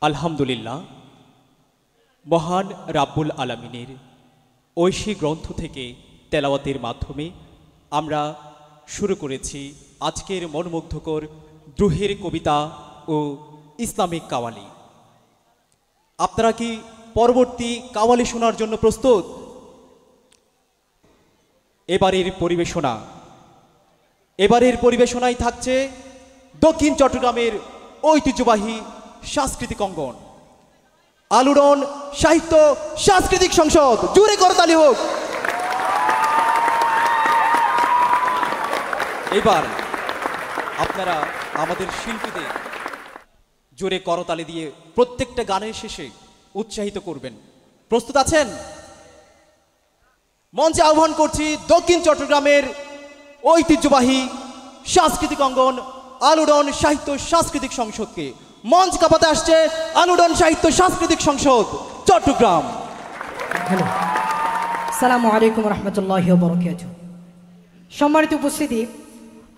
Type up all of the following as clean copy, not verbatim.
আলহামদুলিল্লাহ, মহান রাব্বুল আলামিনের ঐশী গ্রন্থ থেকে তেলাওয়াতের মাধ্যমে আমরা শুরু করেছি আজকের মনোমুগ্ধকর দ্রোহের কবিতা ও ইসলামিক কাওয়ালি। আপনারা কি পরবর্তী কাওয়ালি শোনার জন্য প্রস্তুত? এবারের পরিবেশনায় থাকছে দক্ষিণ চট্টগ্রামের ঐতিহ্যবাহী সাংস্কৃতিক অঙ্গন আলোড়ন সাহিত্য সাংস্কৃতিক সংসদ। জোরে করতালি হোক। এবার আপনারা আমাদের শিল্পীদের জোরে করতালি দিয়ে প্রত্যেকটা গানের শেষে উৎসাহিত করবেন। প্রস্তুত আছেন? মঞ্চে আহ্বান করছি দক্ষিণ চট্টগ্রামের ঐতিহ্যবাহী সাংস্কৃতিক অঙ্গন আলোড়ন সাহিত্য সাংস্কৃতিক সংসদকে। মঞ্চ কাঁপাতে আসছে আলোড়ন সাহিত্য সাংস্কৃতিক সংসদ চট্টগ্রাম। হ্যালো, আসসালামু আলাইকুম রহমতুল্লাহি ওয়া বারাকাতুহু। সম্মানিত উপস্থিতি,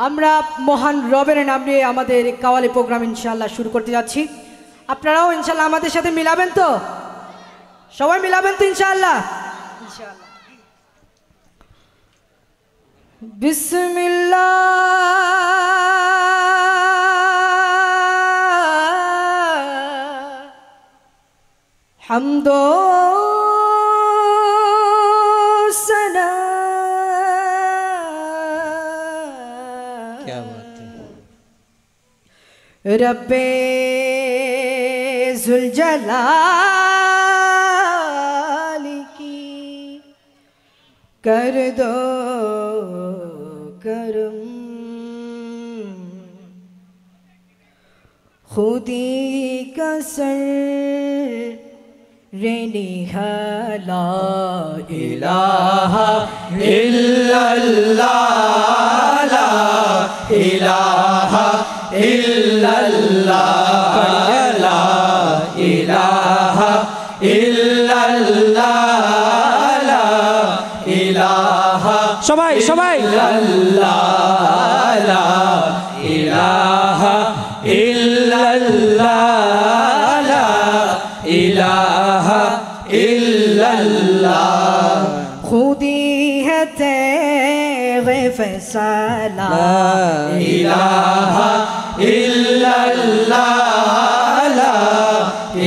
আমরা মহান রবের নাম নিয়ে আমাদের কাওয়ালি প্রোগ্রাম ইনশাআল্লাহ শুরু করতে যাচ্ছি। আপনারাও ইনশাআল্লাহ আমাদের সাথে মিলাবেন তো? সবাই মিলাবেন তো ইনশাআল্লাহ? ইনশাআল্লাহ। বিসমিল্লাহ হামদো সনা क्या बात है। रब्बे जुल जलाल की कर दो करम, खुदी का सर रेनिहा ला इलाहा इल्लल्लाह ला इलाहा इल्लल्लाह ला इलाहा इल्लल्लाह ला इलाहा সবাই সবাই ইল্লাল্লাহ লা ইলাহা ইল্লাল্লাহ লা ইলাহা ইল্লাল্লাহ খুদি है तेरे फैसला ला इलाहा इल्लल्लाह ला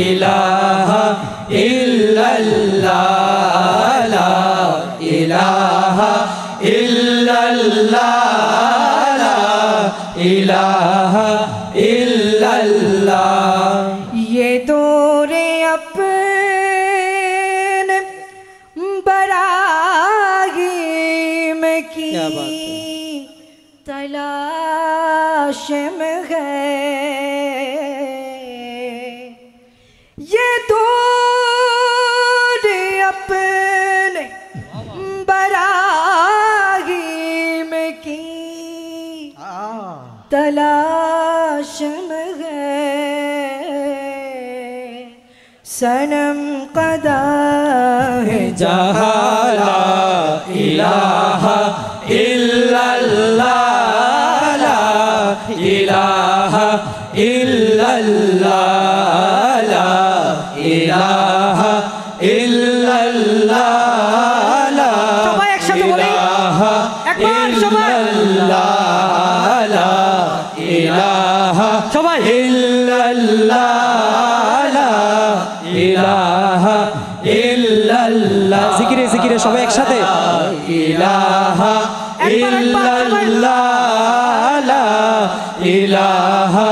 इलाहा इल्लल्लाह ला इलाहा इल्लल्लाह ला इलाहा इल्लल्लाह। ये तोरे अपने बरागीम की क्या बात है। तलाश में है, ये तोरे अपने बरागीम की तलाश में है, सनम कदा है जहाँ ला इलाहा इल्लल्लाह ला इलाहा इल्लल्लाह ला इलाहा इल्लल्लाह ला সবাই একসাথে বলি একবার সবাই লা ইলাহা সবাই ইল্লাল্লাহ লা ইলাহা ইল্লাল্লাহ। জিকিরে জিকিরে সবাই একসাথে ইলাহা ইল্লাল্লাহ লা ইলাহা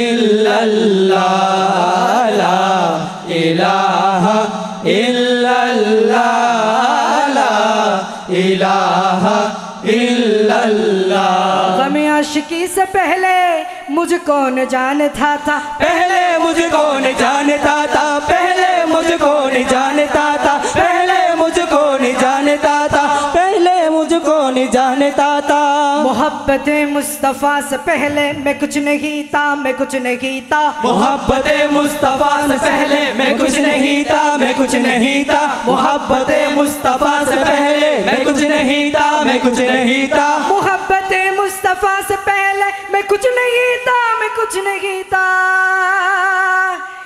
ইল্লাল্লাহ লা ইলাহা ইল্লাল্লাহ লা इलाहा इल्लल्लाह। गम आशिकी से पहले मुझको न जानता था, पहले मुझको न जानता था, पहले मुझको न जानता था, पहले मुझको न जानता था, पहले मुझको न जानता था। मोहब्बत मुस्तफ़ा से पहले मैं कुछ नहीं था, मैं कुछ नहीं था। मोहब्बत मुस्तफ़ा से पहले मैं कुछ नहीं था, मैं कुछ नहीं था। मोहब्बत मुस्तफ़ा से पहले मैं कुछ नहीं था, मैं कुछ नहीं था। मोहब्बत मुस्तफ़ा से पहले मैं कुछ नहीं था, मैं कुछ नहीं था।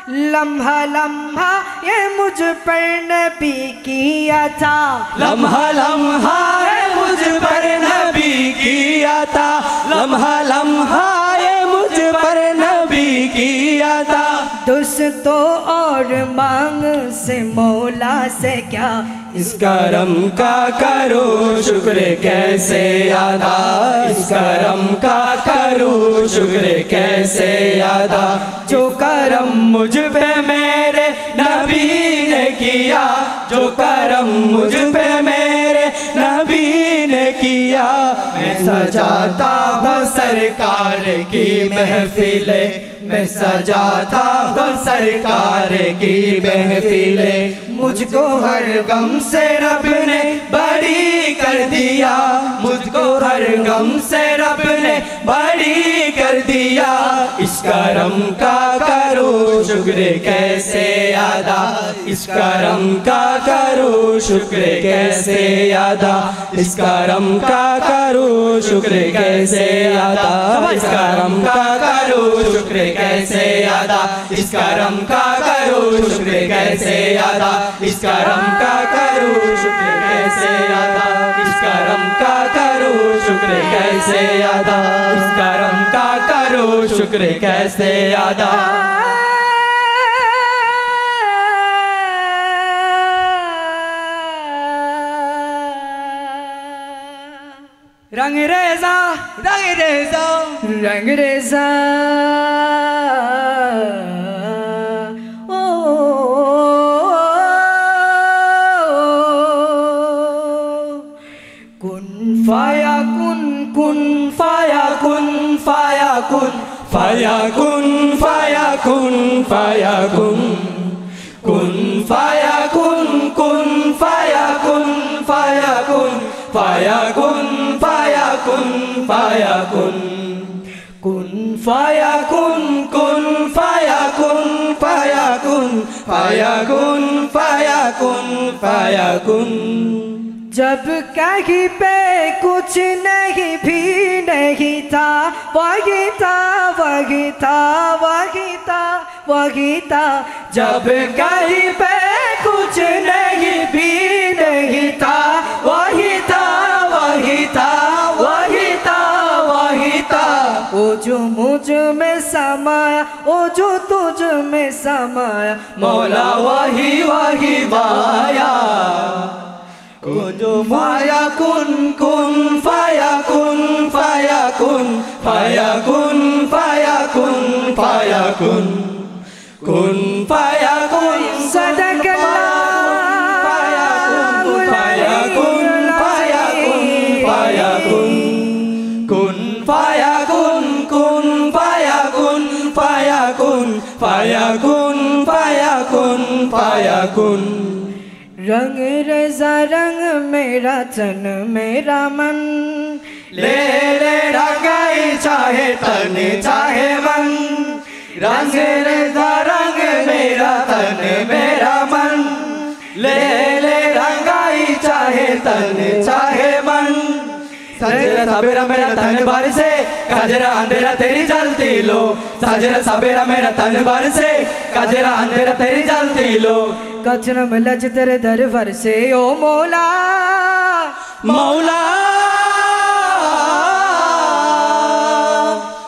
लम्हा लम्हा ये मुझ पर नबी की अता, लम्हा लम्हा ये मुझ पर नबी की अता, लम्हा लम्हा ये मुझ पर नबी की अता। दोस्तों और मांग से मौला से क्या, इस करम का करो शुक्र कैसे अदा, इस करम का करो शुक्र कैसे अदा। जो करम मुझ पे मेरे नबी ने किया, जो करम मुझ पे मेरे नबी ने किया, मैं सजाता हूँ सरकार की महफिले, मैं सजाता हूँ सरकार की महफिले। मुझको हर गम से रब ने बड़ी कर दिया, मुझको हर गम से रब ने बड़ी कर दिया। इस करम का करो शुक्र कैसे अदा, इस करम का करो शुक्र कैसे अदा, इस करम का करो शुक्र कैसे अदा, इस करम का करो शुक्र कैसे अदा, इस करम का करो शुक्र कैसे अदा, इस करम का करो शुक्र कैसे अदा, इस करम का करो शुक्र कैसे अदा, इस करम का करो शुक्र कैसे अदा। रंग रेजा रंग रेजा रंग रेजा फाया कुन फाया कुन फाया कुन फाया कुन फाया कुन फाया कुन कुन फाया कुन कुन फाया कुन फाया कुन फाया कुन फाया कुन फाया कुन कुन फाया कुन कुन फाया कुन फाया कुन फाया कुन फाया कुन फाया कुन। जब कहीं पे कुछ नहीं भी नहीं था, वही था वही था वही था वही था। जब कहीं पे कुछ नहीं भी नहीं था, वही था वही था वही था वही था। वो जो मुझ में समाया, वो जो तुझ में समाया, मौला वही वही माया। जो फाया कुन कुन फाया कुन फाया कुन फाया कुन फाया कुन फाया कुन कुन फाया कुन सदकल्लाह फाया कुन फाया कुन फाया कुन फाया कुन कुन फाया कुन कुन फाया कुन फाया कुन फाया कुन फाया कुन फाया कुन। रंग रेजा रंग मेरा तन मेरा मन, ले ले रंगाई चाहे तन चाहे मन। रंग रेजा रंग मेरा तन मेरा मन, ले ले रंगाई चाहे तन चाहे मन। सजरा सवेरा मेरा तन बार से, कजरा अंधेरा तेरी जलती लो। सजरा सवेरा मेरा तन बार से, कजरा अंधेरा तेरी जलती लो। कचरा में लज तेरे दरबार से ओ मौला मौला।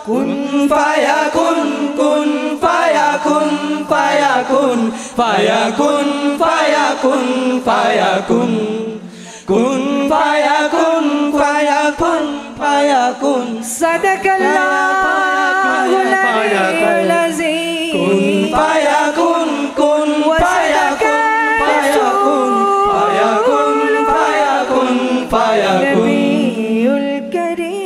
कुन फाया कुन कुन फाया कुन फाया कुन फाया कुन फाया कुन फाया कुन कुन फाया कुन फाया कुन फाया कुन। सदकल्लाहु अल अज़ीम। कुन फाया कुन कुन फाया कुन फाया कुन फाया कुन फाया कुन फाया कुन। नबीउल करीम।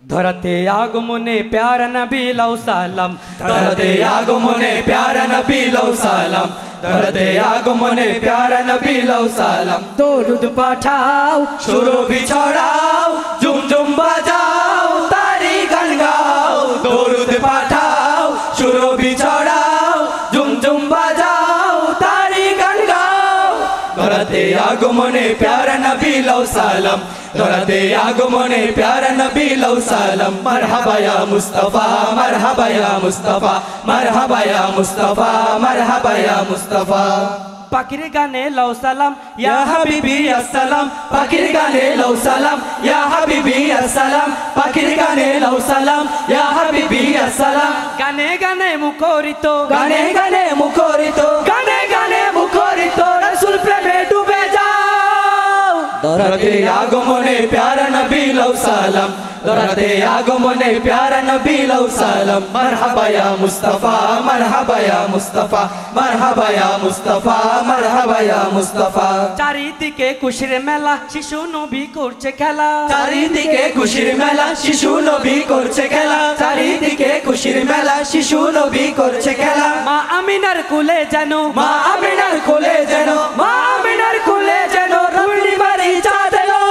धरते आगमने प्यारा नबी लौ सालम, धरते आगमने प्यारा नबी लौ सालम, धरते आगमने प्यारा नबी लौ सालम। दरूद पाठाओ शुरू भी छड़ाओ, झुम झुम बजाओ, तारी गान गाओ। दरूद पाठाओ शुरू भी छड़ाओ, झुम झुम बजाओ, तारी गान गाओ। धरते आगमने আগমনে প্যারা নবী লও সালাম দরাতে আগমনে প্যারা নবী লও সালাম মারহাবা ইয়া মুস্তাফা মারহাবা ইয়া মুস্তাফা মারহাবা ইয়া মুস্তাফা মারহাবা ইয়া মুস্তাফা পাখির গানে লও সালাম ইয়া হাবিবি আসসালাম পাখির গানে লও সালাম ইয়া হাবিবি আসসালাম পাখির গানে লও সালাম ইয়া হাবিবি আসসালাম গানে গানে মুখরিত গানে গানে মুখরিত গানে গানে মুখরিত রাসূল প্রেমে ডুবে যাও দরাতে আগমনে প্যারা নবী লও সালাম দরাতে আগমনে প্যারা নবী লও সালাম মারহাবা ইয়া মুস্তাফা মারহাবা ইয়া মুস্তাফা মারহাবা ইয়া মুস্তাফা মারহাবা ইয়া মুস্তাফা চারিদিকে খুশির মেলা শিশু নবী করছে খেলা চারিদিকে খুশির মেলা শিশু নবী করছে খেলা চারিদিকে খুশির মেলা শিশু নবী করছে খেলা মা আমিনার কোলে যেন মা আমিনার কোলে যেন মা আমিনার কোলে যেন পূর্ণিমারি চাঁদ এলো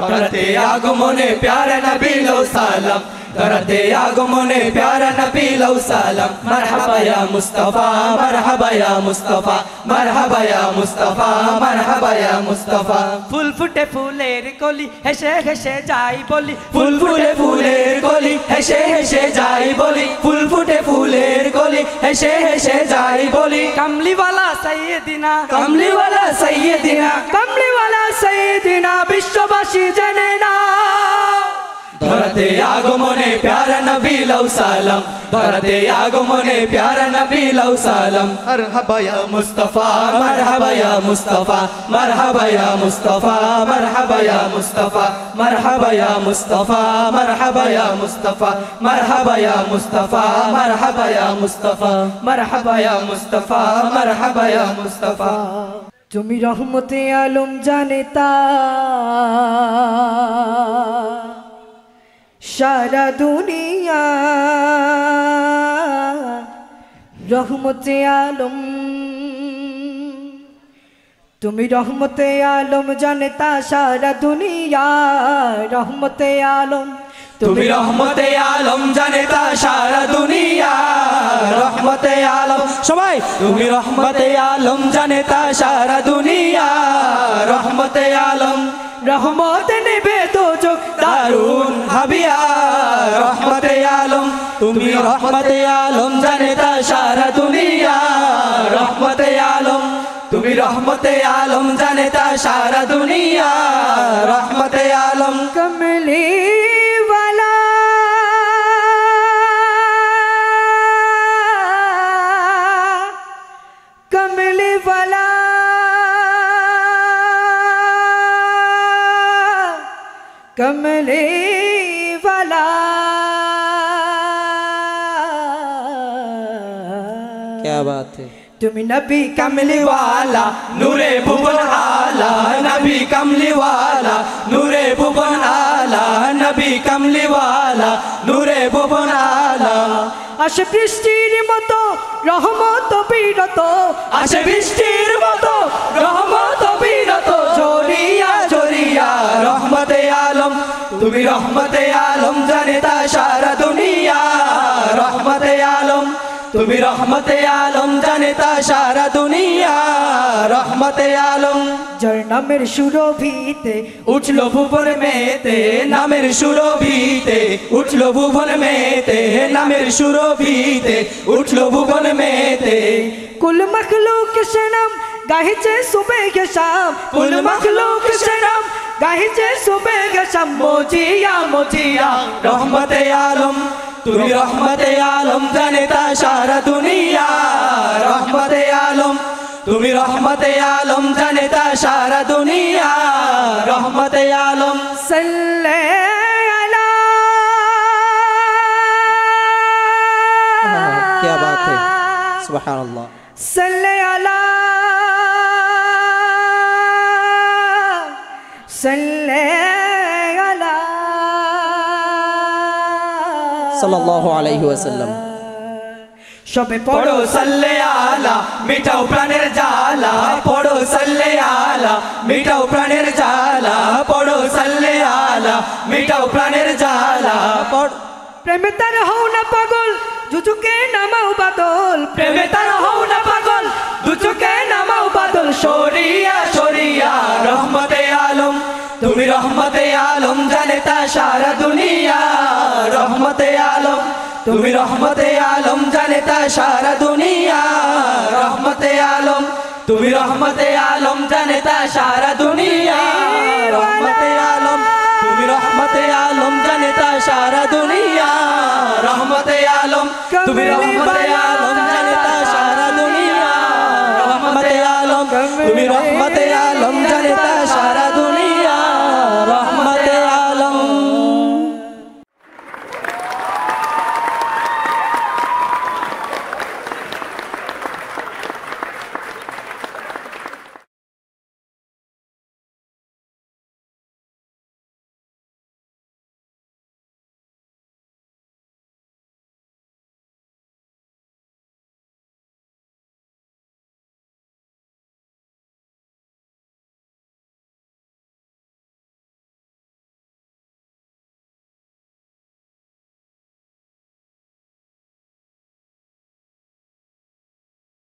দরাতে আগমনে প্যারা নবী লও সালাম দরাতে আগমনে প্যারা নবী লও সালাম মারহাবা ইয়া মুস্তাফা মারহাবা ইয়া মুস্তাফা মারহাবা ইয়া মুস্তাফা মারহাবা ইয়া মুস্তাফা ফুল ফুটে ফুলের কলি হেসে হেসে যাই বলি ফুল ফুটে ফুলের কলি হেসে হেসে যাই বলি ফুল ফুটে ফুলের কলি হেসে হেসে যাই বলি কামলিওয়ালা সাইয়েদিনা কামলিওয়ালা সাইয়েদিনা কামলিওয়ালা সাইয়েদিনা বিশ্ববাসী জেনে না ধরাতে আগমনে প্যারা নবী লও সালাম ধরাতে আগমনে প্যারা নবী লও সালাম মারহাবা ইয়া মুস্তাফা মারহাবা ইয়া মুস্তাফা মারহাবা ইয়া মুস্তাফা মারহাবা ইয়া মুস্তাফা মারহাবা ইয়া মুস্তাফা মারহাবা ইয়া মুস্তাফা মারহাবা ইয়া মুস্তাফা মারহাবা ইয়া মুস্তাফা মারহাবা ইয়া মুস্তাফা মারহাবা ইয়া মুস্তাফা তুমি রহমতে আলম জানেতা সারা দুনিয়া রহমতে আলম তুমি রহমতে আলম জানেতা সারা দুনিয়া রহমতে আলম তুমি রহমতে আলম জানেতা সারা দুনিয়া রহমতে আলম সবাই তুমি রহমতে আলম জানেতা সারা দুনিয়া রহমতে আলম রহমত নেবে তো চোখ দারুন হাবিয়া রহমতে আলম তুমি রহমতে আলম জানেতা সারা দুনিয়া রহমতে আলম তুমি রহমতে আলম জানেতা সারা দুনিয়া রহমতে আলম কমলি वाला कमली वाला कमली वाला क्या बात है तुम नबी कमली वाला नूरे भुवन आला नबी कमली वाला नूरे भुवन आला नबी कमली वाला नूरे भुवन आला আসে বৃষ্টির মতো রহমত বিরত আসে বৃষ্টির মতো রহমত বিরত ঝরিয়া ঝরিয়া রহমতে আলম তুমি রহমতে আলম জানেতা সারা দুনিয়া রহমতে আলম তুমি রহমতে আলম জানেতা সারা দুনিয়া রহমতে আলম যার নামের সুরভিতে উঠলো ভুবন মেতে নামের সুরভিতে উঠলো ভুবন মেতে নামের সুরভিতে উঠলো ভুবন মেতে कुल मखलूक से नाम गाहिचे सुबह के शाम कुल मखलूक से नाम गाहिचे सुबह के शाम मोजिया मोजिया রহমতে আলম তুমি রহমতে আলম জানেতা সারা দুনিয়া রহমতে আলম তুমি রহমতে আলম জানেতা সারা দুনিয়া রহমতে আলম सल्ले अला क्या बात है सुभान अल्लाह सल्ले अला सल्ले अला सल्लल्लाहु अलैहि वसल्लम সবে পড়ো সাল্লে আলা মিটাও প্রাণের জ্বালা পড়ো সাল্লে আলা মিটাও প্রাণের জ্বালা পড়ো সাল্লে আলা মিটাও প্রাণের জ্বালা প্রেমে তার হও না পাগল দুচুকে নামাও বাদল প্রেমে তার হও না পাগল দুচোখে নামাও বাদল আলম শরিয়া শরিয়া রহমতে আলম তুমি রহমতে আলম জানেতা সারা দুনিয়া রহমতে আলম তুমি রহমতে আলম জানেতা সারা দুনিয়া রহমতে আলম তুমি রহমতে আলম জানেতা সারা দুনিয়া রহমতে আলম তুমি রহমতে আলম জানেতা সারা দুনিয়া রহমতে আলম তুমি রহমতে আলম জানেতা সারা দুনিয়া রহমতে আলম তুমি